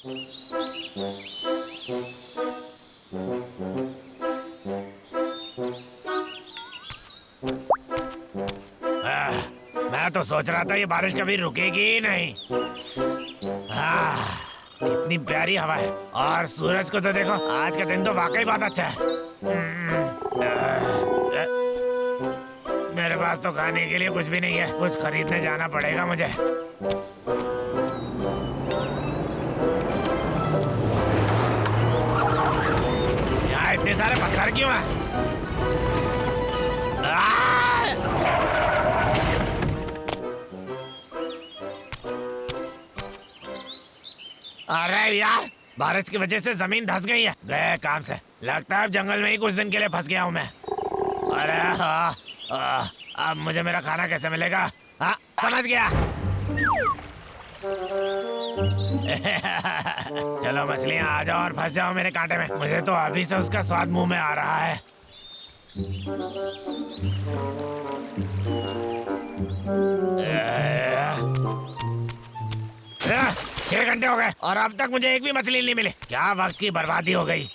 मैं तो सोच रहा था ये बारिश कभी रुकेगी ही नहीं। कितनी प्यारी हवा है और सूरज को तो देखो, आज का दिन तो वाकई बहुत अच्छा है। मेरे पास तो खाने के लिए कुछ भी नहीं है, कुछ खरीदने जाना पड़ेगा मुझे। यहाँ इतने सारे पत्थर क्यों हैं? अरे यार, बारिश की वजह से जमीन धंस गई है। गए काम से, लगता है अब जंगल में ही कुछ दिन के लिए फंस गया हूँ मैं। अरे अब मुझे मेरा खाना कैसे मिलेगा? हाँ, समझ गया। चलो मछलियाँ आ जाओ और फंस जाओ मेरे कांटे में। मुझे तो अभी से उसका स्वाद मुंह में आ रहा है। 6 घंटे हो गए और अब तक मुझे एक भी मछली नहीं मिली। क्या वक्त की बर्बादी हो गई।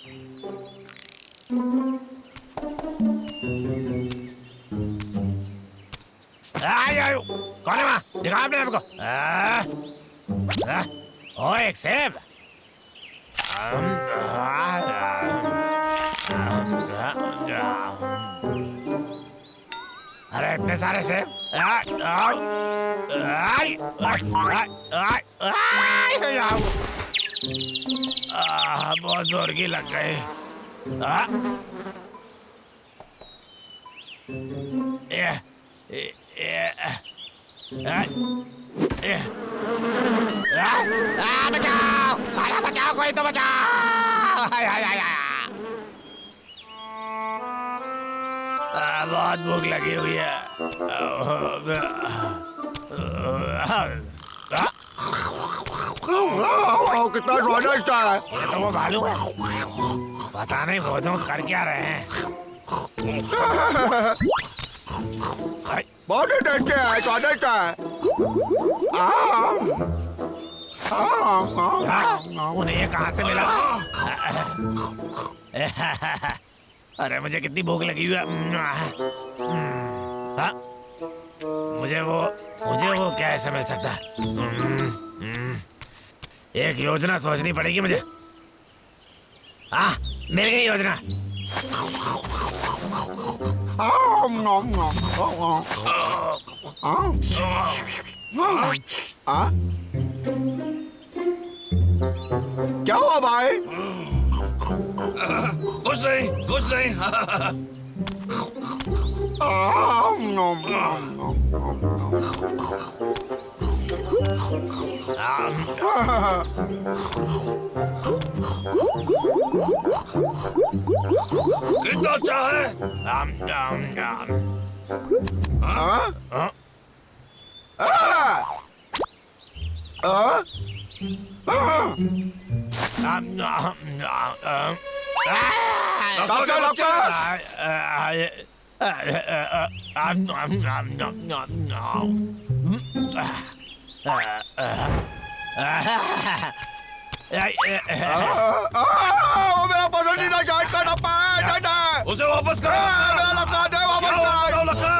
कौन है वहाँ? दिखाओ अपने आप को। ओ, एक सेब। अरे इतने सारे सेब। बहुत जोर की लग गई। बचाओ, अरे बचाओ, कोई तो बचाओ। बहुत भूख लगी हुई है। कितना स्वादिष्ट है। ये तो वो भालू है। पता नहीं वो दोनों कर क्या रहे हैं। बहुत ही टेस्टी है, स्वादिष्ट है। उन्हें ये कहाँ से मिला? अरे मुझे कितनी भूख लगी हुई है। मुझे वो कैसे मिल सकता है? एक योजना सोचनी पड़ेगी मुझे। मिल गई योजना। क्या हुआ भाई? कुछ नहीं। कितना अच्छा है। वो मेरा पसंदीदा चाट का डब्बा है। उसे वापस करो। मेरा लगा दे, वापस आओ, लगा।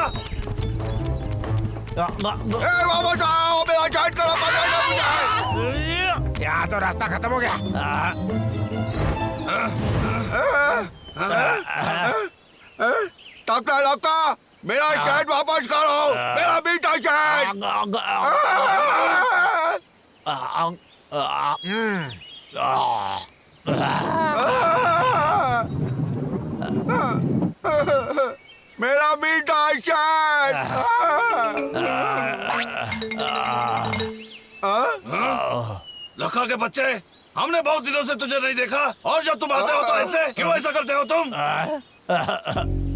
वापस आओ, मेरा चाट का डब्बा दे मुझे। यहाँ तो रास्ता खत्म हो गया। टकला लका, मेरा शहद वापस करो, मेरा मीठा शहद। मेरा मीठा शहद। लखा के बच्चे, हमने बहुत दिनों से तुझे नहीं देखा और जब तुम आते हो तो ऐसे क्यों ऐसा करते हो तुम?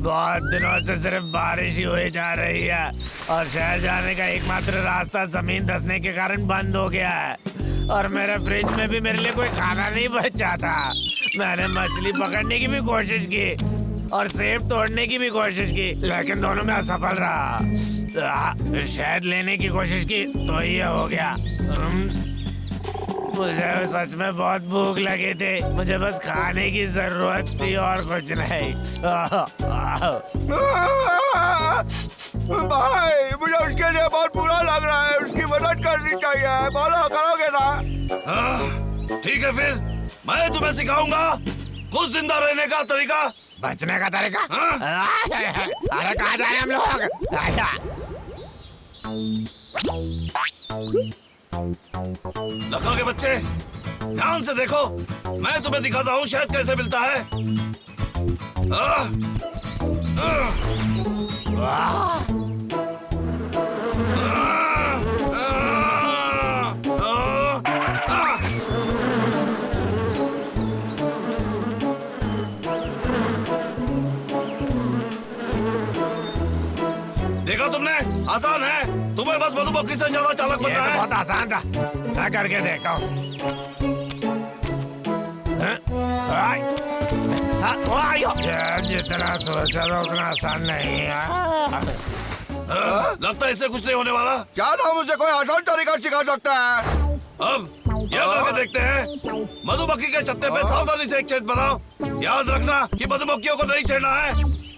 बहुत दिनों से सिर्फ बारिश ही हुई जा रही है और शहर जाने का एकमात्र रास्ता जमीन धंसने के कारण बंद हो गया है और मेरे फ्रिज में भी मेरे लिए कोई खाना नहीं बचा था। मैंने मछली पकड़ने की भी कोशिश की और सेब तोड़ने की भी कोशिश की, लेकिन दोनों में असफल रहा। शहद लेने की कोशिश की तो ये हो गया। मुझे सच में बहुत भूख लगी थी, मुझे बस खाने की जरूरत थी और कुछ नहीं। भाई मुझे उसके लिए बहुत बुरा लग रहा है, उसकी मदद करनी चाहिए। बोलो करोगे ना? ठीक है फिर मैं तुम्हें सिखाऊंगा कुछ जिंदा रहने का तरीका। बचने का तरीका? अरे कहाँ जा रहे हैं हम लोग? लखा के बच्चे ध्यान से देखो, मैं तुम्हें दिखाता हूँ शहद कैसे मिलता है। देखा तुमने, आसान है। तुम्हें बस मधुमक्खी से ज्यादा चालाक ये बनना तो है। बहुत आसान था, मैं करके देखता हूँ। जितना सोचा था उतना आसान नहीं है। लगता है इससे कुछ नहीं होने वाला। क्या ना मुझे कोई आसान तरीका सिखा सकता है? अब यह करके देखते हैं। मधुमक्खी के छत्ते पे सावधानी से एक छेद बनाओ। याद रखना कि मधुमक्खियों को नहीं छेड़ना है।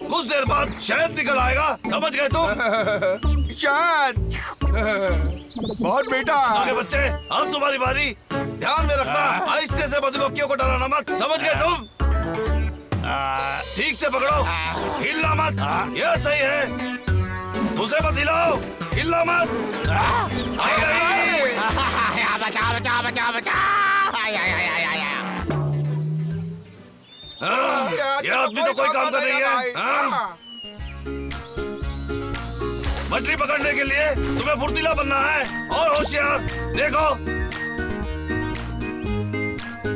कुछ देर बाद शहद निकल आएगा, समझ गए तुम? शहद बहुत मीठा आगे बच्चे, अब तुम्हारी बारी। ध्यान में रखना, आहिस्ते से मधुमक्खियों को डराना मत, समझ गए तुम? ठीक से पकड़ो, हिलना मत। यह सही है, उसे मत हिलाओ, हिलना मत। बचाओ बचाओ बचाओ बचाओ। यह आदमी तो कोई काम कर रही है। मछली पकड़ने के लिए तुम्हें फुर्तीला बनना है और होशियार। देखो,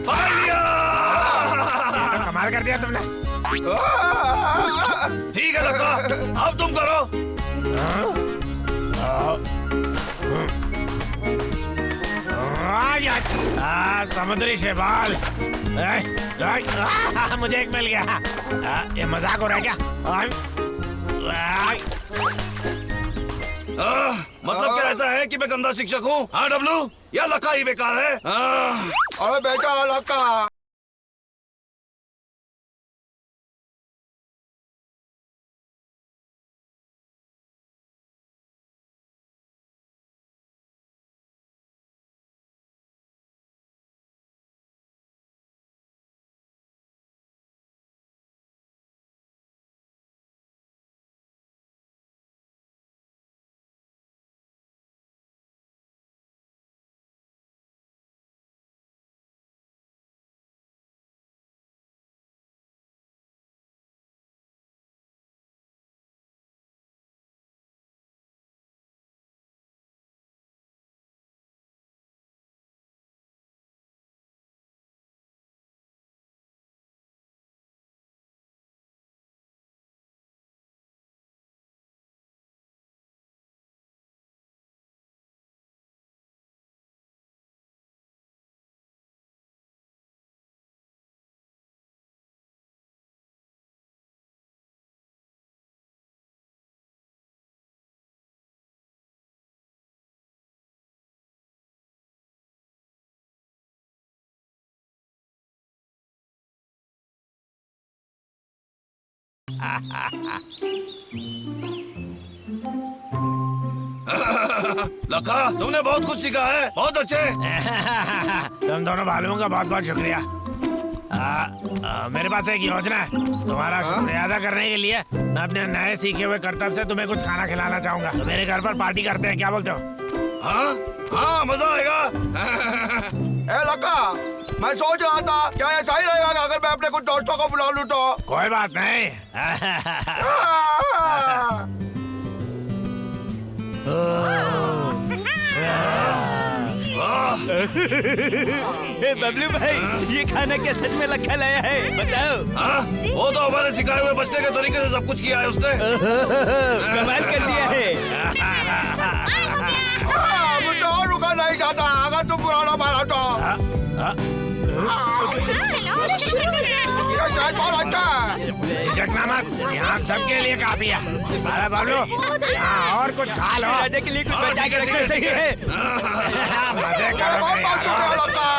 पकड़ लिया। कमाल कर दिया तुमने। ठीक है लड़का, अब तुम करो। समुद्री शैवाल। मुझे एक मिल गया। ये मजाक हो रहा है क्या? मतलब क्या ऐसा है कि मैं गंदा शिक्षक हूँ? हाँ डब्लू, या लड़का ही बेकार है। अरे बेचारा लड़का। लखा, तुमने बहुत कुछ सीखा है, बहुत अच्छे। तुम दोनों भालुओं का बहुत बहुत शुक्रिया। मेरे पास एक योजना है। तुम्हारा शुक्रिया अदा करने के लिए मैं अपने नए सीखे हुए कर्तव्य से तुम्हें कुछ खाना खिलाना चाहूंगा। तो मेरे घर पर पार्टी करते हैं, क्या बोलते हो? हाँ हाँ, मजा आएगा। ए लड़का, मैं सोच रहा था क्या ये सही रहेगा कि अगर मैं अपने कुछ दोस्तों को बुला लूं तो? कोई बात नहीं। बबलू भाई, ये खाना क्या सच में लखा लाया है? बताओ। हाँ, वो तो हमारे सिखाए हुए बचने के तरीके से सब कुछ किया है उसने। कमाल कर दिया है। मुझे और रुका नहीं जाता अगर तुम पुराना मारा तो। शहद बहुत अच्छा है। झिझकना मत, यहाँ सबके लिए काफी है। अरे बबलू, यहाँ और कुछ खा लो। राजा के लिए कुछ बचा के रखना चाहिए। मजे करो बहुत बहुत शुक्रिया लड़का।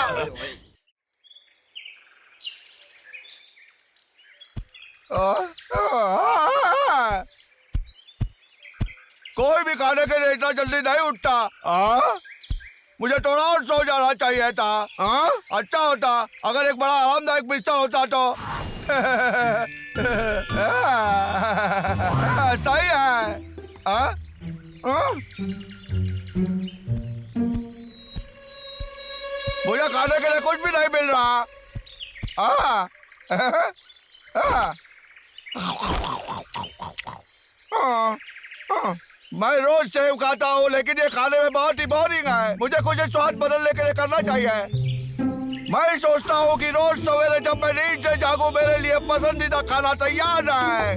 कोई भी खाने के लिए इतना जल्दी नहीं उठता। मुझे थोड़ा और सो जाना चाहिए था। अच्छा होता अगर एक बड़ा आरामदायक बिस्तर होता तो। सही है। मुझे खाने के लिए कुछ भी नहीं मिल रहा। मैं रोज सेव खाता हूँ लेकिन ये खाने में बहुत ही बोरिंग है। मुझे कुछ स्वाद बदलने के लिए करना चाहिए। मैं सोचता हूँ कि रोज सवेरे जब मैं नींद से जागूं मेरे लिए पसंदीदा खाना तैयार है।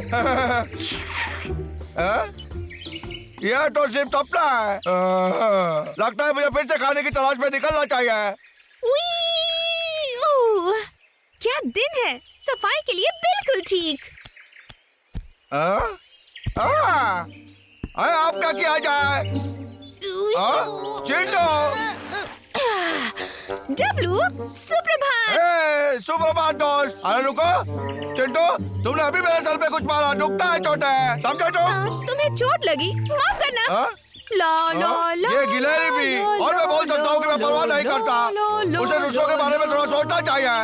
यह तो सिर्फ सपना है। लगता है मुझे फिर से खाने की तलाश में निकलना चाहिए। क्या दिन है, सफाई के लिए बिल्कुल ठीक। आप क्या किया जाए? चिंटू, डब्लू, सुप्रभात। सुप्रभात दोस्त। अरे रुको चिंटू, तुमने अभी मेरे सर पे कुछ मारा। दुखता है, चोट है, समझे तुम? तुम्हें चोट लगी, माफ करना। ला ला ला ये गिलहरी भी। और मैं बोल सकता हूँ कि मैं परवाह नहीं करता। उसे दूसरों के बारे में थोड़ा सोचना चाहिए।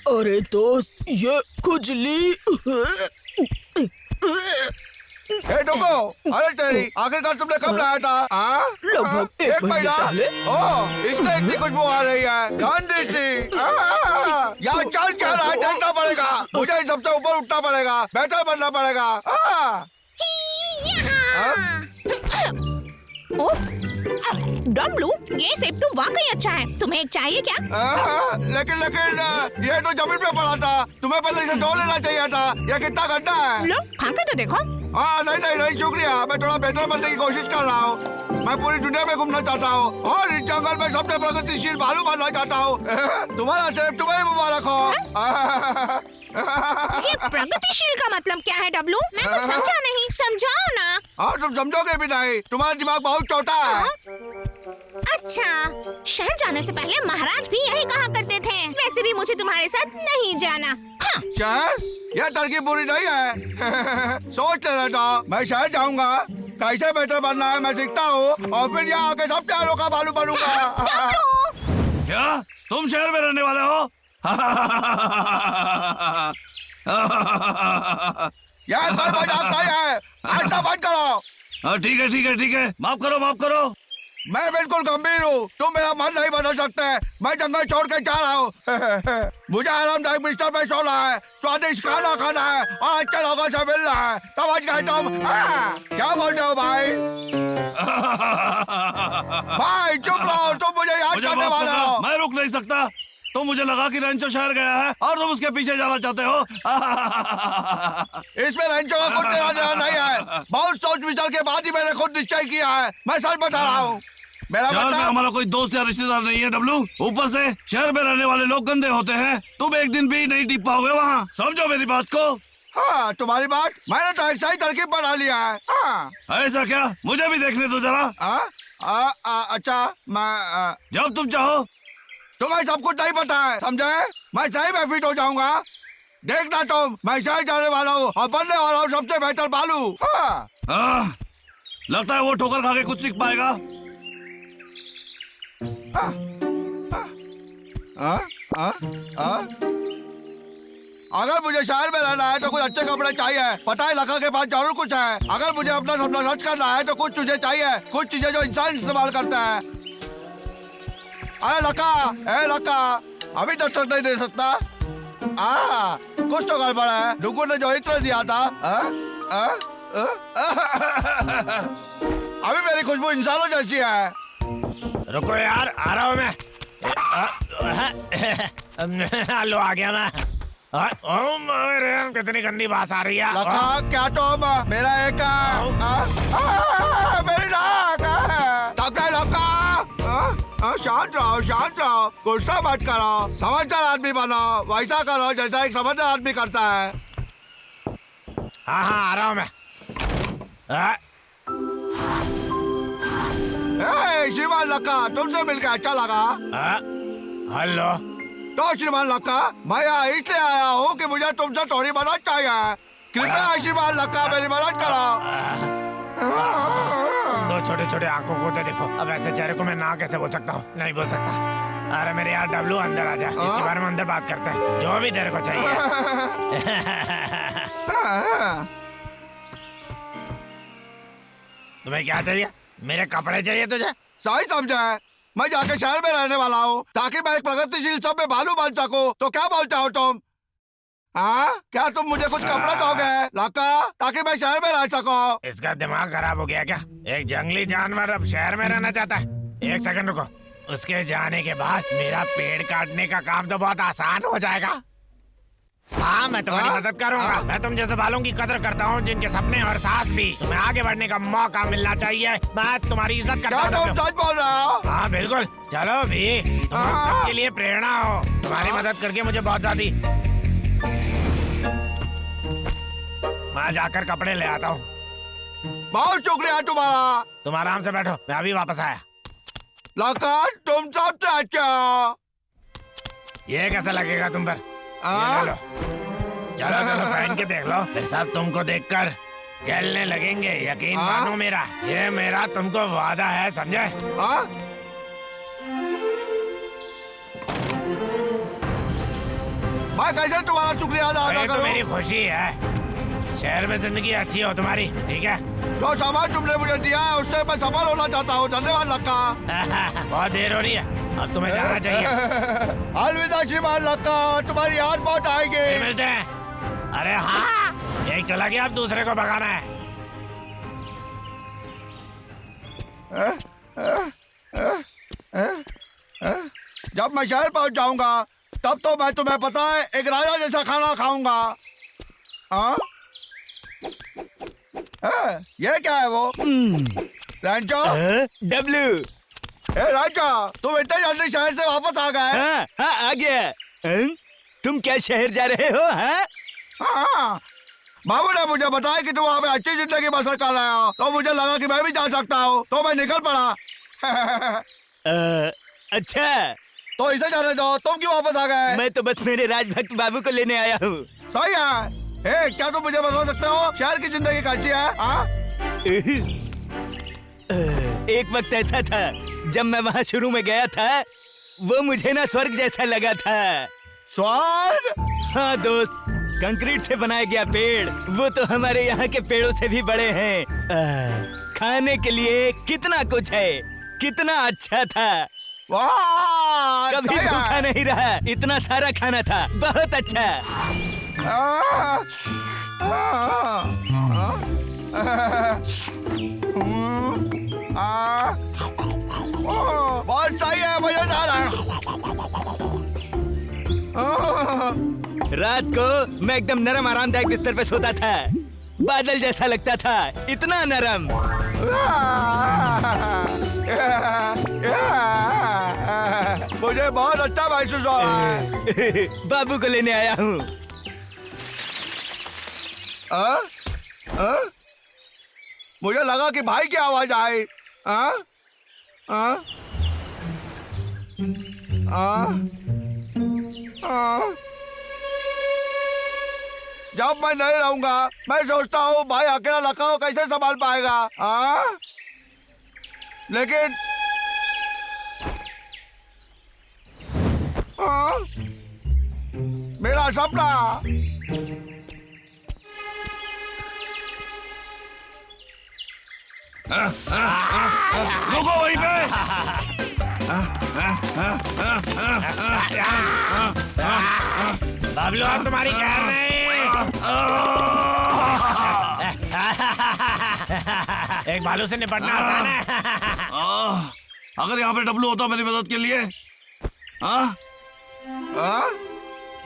अरे दोस्त, ये खुजली। रुको, अरे तेरी आखिरकार तुमने कब लाया था? लगभग एक महीना पहले। इसमें इतनी खुशबू आ रही है, गंदी सी। यहाँ चल क्या रहा है, देखना पड़ेगा। मुझे इन सबसे ऊपर उठना पड़ेगा, बेहतर बनना पड़ेगा। डब्लू, ये सेब तो वाकई अच्छा है। तुम्हें चाहिए क्या? लेकिन ये तो जमीन पे पड़ा था। तुम्हें पहले इसे धो लेना चाहिए था। ये कितना गंदा है। लो, खाकर तो देखो। नहीं शुक्रिया। मैं थोड़ा बेहतर बनने की कोशिश कर रहा हूँ। मैं पूरी दुनिया में घूमना चाहता हूँ और इस जंगल में सबसे प्रगतिशील भालू बनना चाहता हूँ। तुम्हारा सेब तुम्हें मुबारक हो। ये प्रगतिशील का मतलब क्या है डब्लू? मैं कुछ समझा नहीं, समझाओ ना। तुम समझोगे भी नहीं, तुम्हारा दिमाग बहुत छोटा है। अच्छा, शहर जाने से पहले महाराज भी यही कहा करते थे। वैसे भी मुझे तुम्हारे साथ नहीं जाना। शहर? यह तरकीब बुरी नहीं है। सोच लेना था, मैं शहर जाऊंगा, कैसे बेहतर बनना है मैं सीखता हूँ और फिर यहाँ आके सब प्यारों का भालू बनूंगा। क्या तुम शहर में रहने वाले हो? यह कोई मजाक नहीं है। आज बंद करो। ठीक है, माफ करो। मैं बिल्कुल गंभीर हूँ। तुम मेरा मन नहीं बदल सकते। मैं जंगल छोड़ के जा रहा हूँ। मुझे आरामदायक बिस्तर पे सोना है, स्वादिष्ट खाना खाना है और अच्छे लोगों से मिलना है। समझ गए तुम? क्या बोल रहे हो भाई? भाई चुप रहो, तुम मुझे याद करने वाले हो। मैं रुक नहीं सकता। तो मुझे लगा कि रेंचो शहर गया है और तुम उसके पीछे जाना चाहते हो। इसमें रेंचो का कुछ लेना देना नहीं है। बहुत सोच विचार के बाद ही मैंने खुद निश्चय किया है। मैं सच बता रहा हूँ। मेरा शहर में मतलब हमारा कोई दोस्त या रिश्तेदार नहीं है डब्लू। ऊपर से शहर में रहने वाले लोग गंदे होते हैं। तुम एक दिन भी नहीं टिप पाओगे वहाँ। समझो मेरी बात को। हाँ, तुम्हारी बात मैंने तो एक सही तरकीब बना लिया है। ऐसा क्या? मुझे भी देखने दो जरा। अच्छा, मैं जब तुम चाहो। तुम्हें सब कुछ नहीं पता है, समझे? मैं सही में फिट हो जाऊंगा। देखना तुम, मैं शहर जाने वाला हूँ और बनने वाला हूँ सबसे बेहतर भालू। लगता है वो ठोकर खा के कुछ सीख पाएगा। अगर मुझे शहर में रहना है तो कुछ अच्छे कपड़े चाहिए। पता है लका के पास जरूर कुछ है। अगर मुझे अपना सपना सच करना है तो कुछ चीजें चाहिए, कुछ चीजें जो इंसान इस्तेमाल करता है। अरे लका, अभी दस्तक नहीं दे सकता। कुछ तो गड़बड़ है। डुगू ने जो इत्र दिया था। अभी मेरी खुशबू इंसानों जैसी है। रुको यार, आ रहा हूँ मैं। लो आ गया मैं। कितनी गंदी बात आ रही है। लका, क्या तुम मेरा एक मेरी नाक। शांत रहो, गुस्सा मत करो, समझदार आदमी बनो, वैसा करो जैसा एक समझदार आदमी करता है। हाँ आ रहा हूँ मैं। श्रीमान लक्का, तुमसे मिलकर अच्छा लगा। हेलो। तो श्रीमान लक्का, मैं यहाँ इसलिए आया हूँ कि मुझे तुमसे थोड़ी मदद चाहिए। कृपया श्रीमान लक्का मेरी मदद करो। दो छोटे छोटे आंखों को तो देखो। अब ऐसे चेहरे को मैं ना कैसे बोल सकता हूँ? नहीं बोल सकता। अरे मेरे यार डब्लू, अंदर आ जा, इसके बारे में अंदर बात करते हैं, जो भी तेरे को चाहिए। तुम्हें क्या चाहिए? मेरे कपड़े चाहिए तुझे? सही समझा है। मैं जाके शहर में रहने वाला हूँ ताकि मैं एक प्रगतिशील सब में भालू बन सकूँ। तो क्या बोलते हो तुम? हाँ, क्या तुम मुझे कुछ कपड़े दोगे लक्का, ताकि मैं शहर में रह सकूँ? इसका दिमाग खराब हो गया क्या? एक जंगली जानवर अब शहर में रहना चाहता है? एक सेकंड रुको। उसके जाने के बाद मेरा पेड़ काटने का काम तो बहुत आसान हो जाएगा। हाँ, मैं तुम्हारी मदद करूंगा। मैं तुम जैसे बालों की कदर करता हूँ, जिनके सपने और सांस भी। तुम्हें आगे बढ़ने का मौका मिलना चाहिए। मैं तुम्हारी इज्जत करता हूँ। क्या तुम सच बोल रहे हो? हाँ बिल्कुल। चलो भी, तुम हम सबके लिए प्रेरणा हो। तुम्हारी मदद करके मुझे बहुत ज्यादा। मैं जाकर कपड़े ले आता हूँ। बहुत शुक्रिया तुम्हारा। तुम आराम से बैठो, मैं अभी वापस आया। लक्का, तुम सबसे अच्छे हो। ये कैसा लगेगा तुम पर? ये ले लो। चलो चलो पहन के देख लो, फिर सब तुमको देखकर जलने लगेंगे। यकीन मानो मेरा, ये मेरा तुमको वादा है, समझे? मैं कैसे तुम्हारा शुक्रिया अदा करूं? मेरी खुशी है शहर में जिंदगी अच्छी हो तुम्हारी, ठीक है? जो सामान तुमने मुझे दिया है उससे मैं सफल होना चाहता हूँ। धन्यवाद लक्का। बहुत देर हो रही है, अब तुम्हें जाना चाहिए। अलविदा श्रीमान लक्का, तुम्हारी याद बहुत आएगी। फिर मिलते हैं। अरे हाँ, एक चला गया, अब दूसरे को भगाना है। जब मैं शहर पहुंच जाऊंगा तब तो मैं, तुम्हें पता है, एक राजा जैसा खाना खाऊंगा। हाँ? ये क्या है वो? रैंचो? डब्लू। राजा, तुम इतने जल्दी शहर से वापस आ गए? हाँ, आ गया। तुम क्या शहर जा रहे हो? हाँ, बाबू ने मुझे बताया कि तुम वहाँ पे अच्छी जिंदगी बसर कर रहे हो, तो मुझे लगा कि मैं भी जा सकता हूँ, तो मैं निकल पड़ा। अच्छा, तो इसे जाने दो, तुम क्यों वापस आ गए? मैं तो बस मेरे राजभक्त बाबू को लेने आया हूँ। सही है। क्या तुम मुझे बता सकते हो शहर की जिंदगी कैसी है? एक वक्त ऐसा था जब मैं वहाँ शुरू में गया था, वो मुझे ना स्वर्ग जैसा लगा था। स्वर्ग? हाँ दोस्त, कंक्रीट से बनाया गया पेड़, वो तो हमारे यहाँ के पेड़ों से भी बड़े हैं। खाने के लिए कितना कुछ है, कितना अच्छा था। वाह, कभी भूखा नहीं रहा, इतना सारा खाना था, बहुत अच्छा। बहुत सही है, मजेदार है। रात को मैं एकदम नरम आरामदायक बिस्तर पे सोता था, बादल जैसा लगता था, इतना नरम। मुझे बहुत अच्छा महसूस हो रहा है। बाबू को लेने आया हूँ। मुझे लगा कि भाई की आवाज आई। जब मैं नहीं रहूंगा, मैं सोचता हूँ भाई अकेला लक्का को कैसे संभाल पाएगा। लेकिन मेरा सपना। रुको वहीं पे। बाबलू, अब तुम्हारी खैर नहीं। एक भालू से निपटना आसान है। अगर यहाँ पे डब्लू होता मेरी मदद के लिए।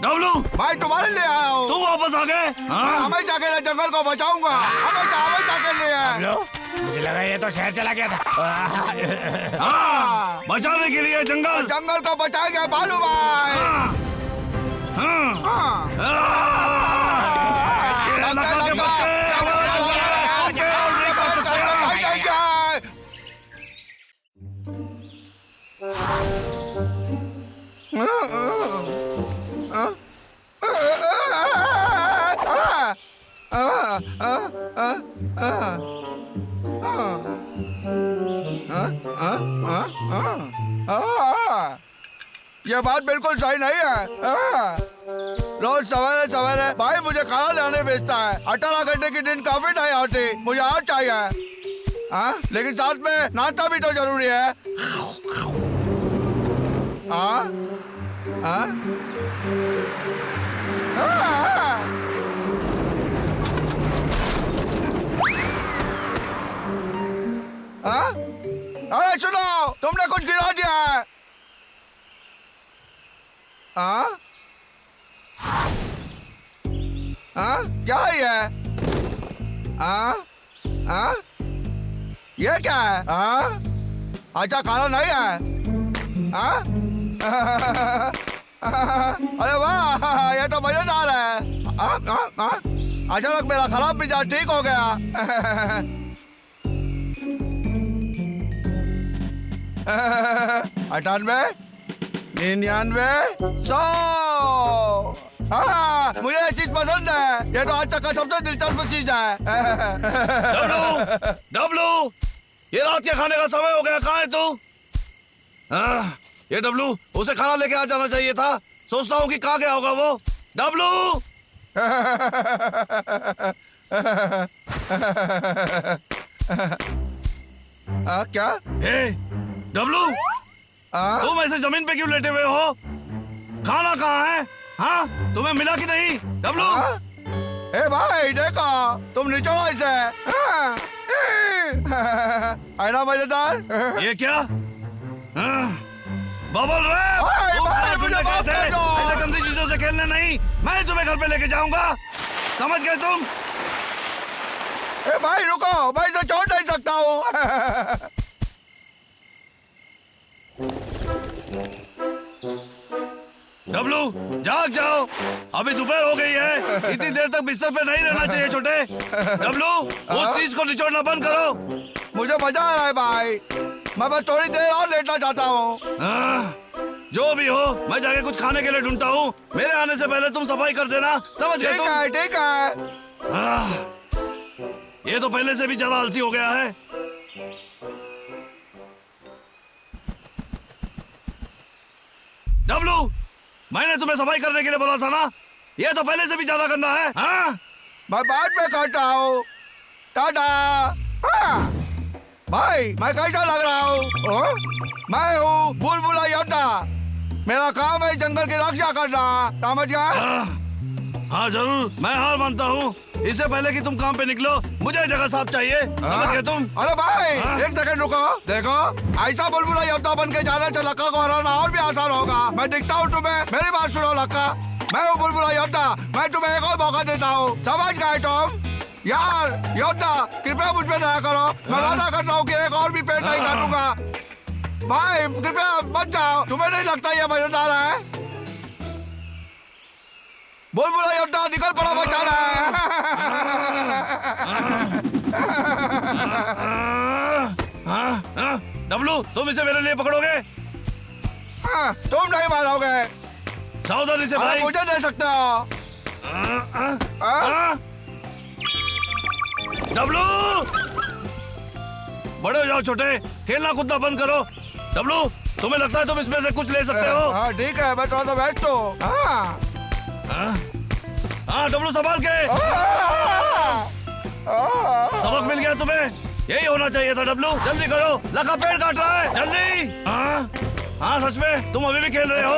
डब्लू, मैं तुम्हारे लिए आया हूँ। तू वापस आ गए? हमें जाके जंगल को बचाऊंगा। हमें जाके ले आया। मुझे लगा ये तो शहर चला गया था। हाँ, बचाने के लिए जंगल। जंगल को बचाएंगे बालू भाई। हाँ, हाँ। ये नकल के बच्चे हमारे जंगल में और नहीं कर सकते हैं। ये बात बिल्कुल सही नहीं है। रोज सवेरे सवेरे भाई मुझे खाना लाने भेजता है। 18 घंटे की दिन काफी नहीं होती, मुझे आज चाहिए। लेकिन साथ में नाश्ता भी तो जरूरी है। अरे सुनो, तुमने कुछ गिरा दिया है। क्या है ये क्या है? अच्छा खाना नहीं है। अरे वाह, ये तो मजेदार है। अचानक मेरा खराब मिजाज ठीक हो गया। 98, 99, 100। मुझे ये चीज पसंद है। ये तो आज तक का सबसे दिलचस्प चीज है। डब्लू, ये रात के खाने का समय हो गया। कहाँ है तू? ये डब्लू, उसे खाना लेके आ जाना चाहिए था। सोचता हूँ कि कहाँ गया होगा वो। डब्लू, क्या? हे डब्लू, तुम ऐसे जमीन पे क्यों लेटे हुए हो? खाना कहाँ है? हाँ, तुम्हें मिला कि नहीं? डब्लू, ए भाई देखो, तुम निचोड़ो इसे। है ना मजेदार? ये क्या? Bubble wrap! तुम खाना ढूंढने गए थे। ऐसे गंदी चीजों से खेलने नहीं। मैं तुम्हें घर पे लेके जाऊंगा। समझ गए तुम? ए भाई रुको, मैं इसे छोड़ नहीं सकता हूँ। डब्लू, जाग जाओ। अभी दोपहर हो गई है। इतनी देर तक बिस्तर पे नहीं रहना चाहिए छोटे। डब्लू, उस चीज को निचोड़ना बंद करो। मुझे मजा आ रहा है भाई। मैं बस थोड़ी देर और लेटना चाहता हूँ। जो भी हो, मैं जाके कुछ खाने के लिए ढूंढता हूँ। मेरे आने से पहले तुम सफाई कर देना। समझ गए तुम? ठीक है। ये तो पहले से भी ज्यादा आलसी हो गया है। डब्लू, मैंने तुम्हें सफाई करने के लिए बोला था ना। ये तो पहले से भी ज्यादा गंदा है। मैं बाद में करता हूँ। टाटा। भाई मैं कैसा लग रहा हूँ? मैं हूँ बुलबुला योद्धा। मेरा काम है जंगल की रक्षा करना। समझ गया? हाँ जरूर, मैं हार मानता हूँ। इससे पहले कि तुम काम पे निकलो, मुझे जगह साफ चाहिए। समझ गए तुम? अरे भाई एक सेकंड रुको। देखो, ऐसा बुलबुला योद्धा बन के जाने से लक्का को हराना और भी आसान होगा। मैं दिखता हूँ तुम्हें। मेरी बात सुनो लक्का, मैं हूँ बुलबुला योद्धा। मैं तुम्हें एक और मौका देता हूँ। समझ गए तुम? यार योद्धा, कृपया मुझ पे दया करो। मैं वादा करता हूँ कि एक और भी पेड़ नहीं काटूंगा। भाई कृपया मत जाओ। तुम्हें नहीं लगता ये मजेदार है? बुलबुला योद्धा निकल पड़ा, बचाना है। डब्लू, तुम इसे मेरे लिए पकड़ोगे? तुम नहीं मारोगे। सावधानी से भाई। मुझे दे सकते हो। डब्लू, बड़े हो जाओ छोटे, खेलना कूदना बंद करो। डब्लू, तुम्हें लगता है तुम इसमें से कुछ ले सकते हो? हाँ ठीक है, मैं थोड़ा सा बैठ तो। हाँ डब्लू, संभाल के। सबक मिल गया तुम्हें। यही होना चाहिए था डब्लू। जल्दी करो, लगा पेड़ काट रहा है। जल्दी। हाँ सच में तुम अभी भी खेल रहे हो?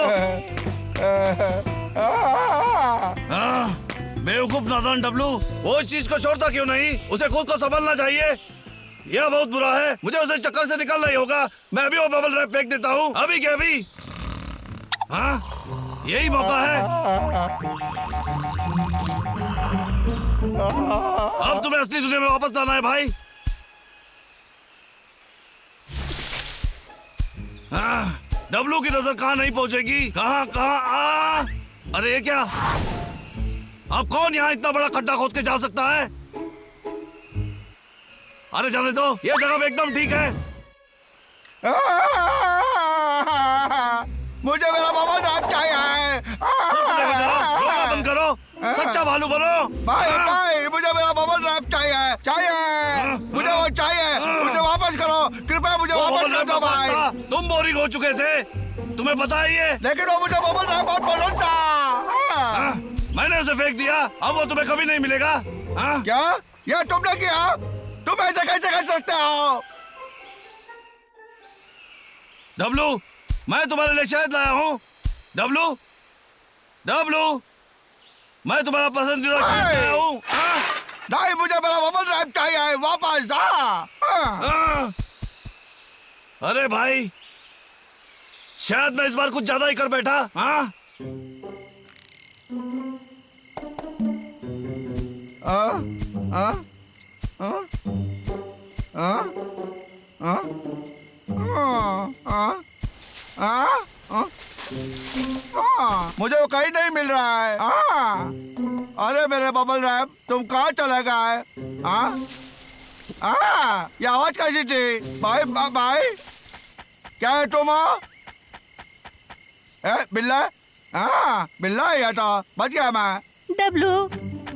बेवकूफ नादान डब्लू, वो इस चीज को छोड़ता क्यों नहीं? उसे खुद को संभालना चाहिए। यह बहुत बुरा है। मुझे उसे चक्कर से निकालना ही होगा। मैं अभी वो बबल रैप फेंक देता हूँ। अभी के अभी। यही मौका है। अब तुम्हें असली दुनिया में वापस लाना है भाई। डब्लू की नजर कहाँ नहीं पहुंचेगी? कहाँ कहाँ? अरे ये क्या? अब कौन यहाँ इतना बड़ा खड्डा खोद के जा सकता है? अरे जाने दो, ये जगह एकदम ठीक है। मुझे मेरा बबल रैप चाहिए। रोना बंद करो, सच्चा भालू बनो। भाई भाई, मुझे मेरा बबल रैप चाहिए। मुझे वो चाहिए, मुझे वापस करो कृपया, मुझे वापस कर दो भाई। तुम बोरिंग हो चुके थे, तुम्हें पता ही है। लेकिन वो मुझे बबल रैप बहुत पसंद था। मैंने उसे फेंक दिया, अब वो तुम्हें कभी नहीं मिलेगा। क्या ये तुमने किया? तुम ऐसे कैसे कर सकते हो? डब्लू, मैं तुम्हारे लिए शहद लाया हूँ। डब्लू, डब्लू, मैं तुम्हारा पसंदीदा शहद लाया हूँ। नहीं, मुझे मेरा बबल रैप चाहिए वापस। अरे भाई, शायद मैं इस बार कुछ ज्यादा ही कर बैठा। मुझे वो कहीं नहीं मिल रहा है। अरे मेरे बबल रैप, तुम कहाँ चले गए? ये आवाज कैसी थी? भाई भाई, क्या है तुम? बिल्ला? बिल्ला ही था, बच गया मैं। डब्लू,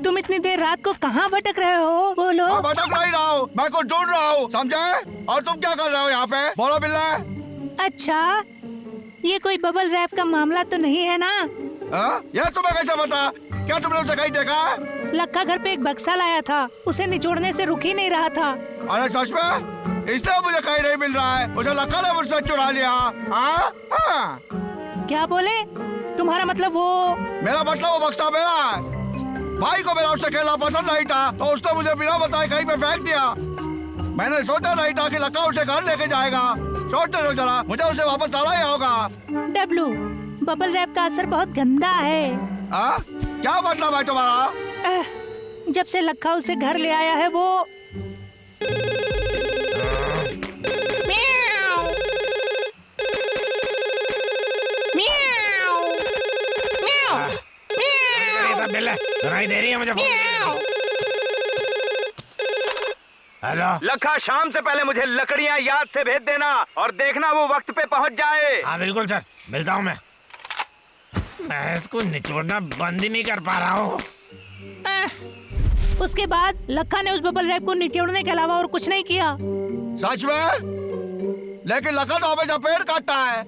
तुम इतनी देर रात को कहाँ भटक रहे हो? बोलो। मैं भटक नहीं रहा हूँ, मैं कुछ ढूंढ रहा हूँ, समझे? और तुम क्या कर रहे हो यहाँ पे? बोलो बिल्ला। अच्छा, ये कोई बबल रैप का मामला तो नहीं है ना? यह तुम्हें कैसे पता? क्या तुमने उसे कहीं देखा? लक्का घर पे एक बक्सा लाया था, उसे निचोड़ने से रुक ही नहीं रहा था। अरे सच में? इसलिए मुझे कहीं नहीं मिल रहा है, उसे लक्का ने मुझसे चुरा लिया। क्या बोले? तुम्हारा मतलब वो? मेरा मतलब वो बक्सा मेरा है। भाई को मेरा उससे खेलना पसंद नहीं था, तो उसने मुझे बिना बताए कहीं पे फेंक दिया। मैंने सोचा नहीं था कि लक्का उसे घर लेके जाएगा। सोचते तो चला, मुझे उसे वापस लाना ही होगा। डब्लू, बबल रैप का असर बहुत गंदा है। क्या मतलब है तुम्हारा? जब से लक्का उसे घर ले आया है वो सुनाई दे रही है मुझे? हेलो लखा, शाम से पहले मुझे लकड़ियां याद से भेज देना और देखना वो वक्त पे पहुंच जाए। हाँ बिल्कुल सर, मिलता हूँ मैं इसको निचोड़ना बंद ही नहीं कर पा रहा हूँ। उसके बाद लखा ने उस बबल रैप को निचोड़ने के अलावा और कुछ नहीं किया। सच में? लेकिन लखा तो हमेशा पेड़ काटता है।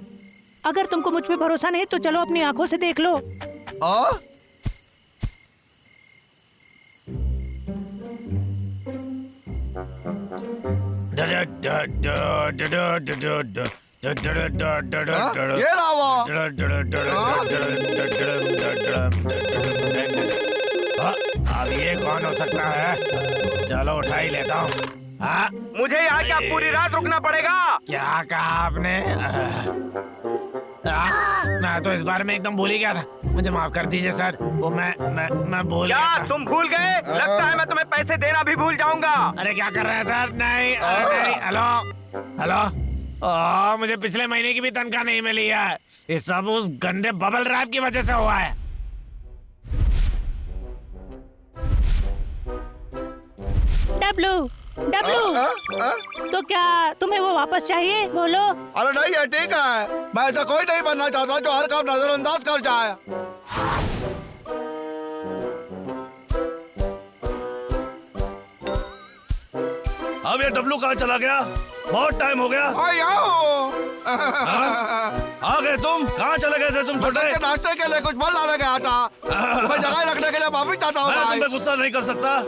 अगर तुमको मुझ पे भरोसा नहीं तो चलो अपनी आंखों से देख लो। ये रहा वो। अब ये कौन हो सकता है? चलो उठा ही लेता हूँ। मुझे यहाँ क्या पूरी रात रुकना पड़ेगा? क्या कहा आपने? मैं तो इस बारे में एकदम भूल ही गया था, मुझे माफ कर दीजिए सर। वो मैं भूल गया था। तुम भूल गए? लगता है मैं तुम्हें पैसे देना भी भूल जाऊंगा। अरे क्या कर रहे हैं सर? नहीं नहीं। हेलो हेलो, मुझे पिछले महीने की भी तनख्वाह नहीं मिली है। ये सब उस गंदे बबल रैप की वजह से हुआ है। डब्लू, तो क्या तुम्हें वो वापस चाहिए? बोलो। अरे नहीं है, ठीक है। मैं ऐसा कोई नहीं बनना चाहता जो हर काम नजरअंदाज कर जाए। अब ये डब्लू कहाँ चला गया? बहुत टाइम हो गया। आ गए तुम? कहाँ चले गए थे तुम छोटे? नाश्ते के लिए कुछ फल लाने गया था। मैं जगह रखने के लिए माफी चाहता हूँ। मैं तुम पे गुस्सा नहीं कर सकता।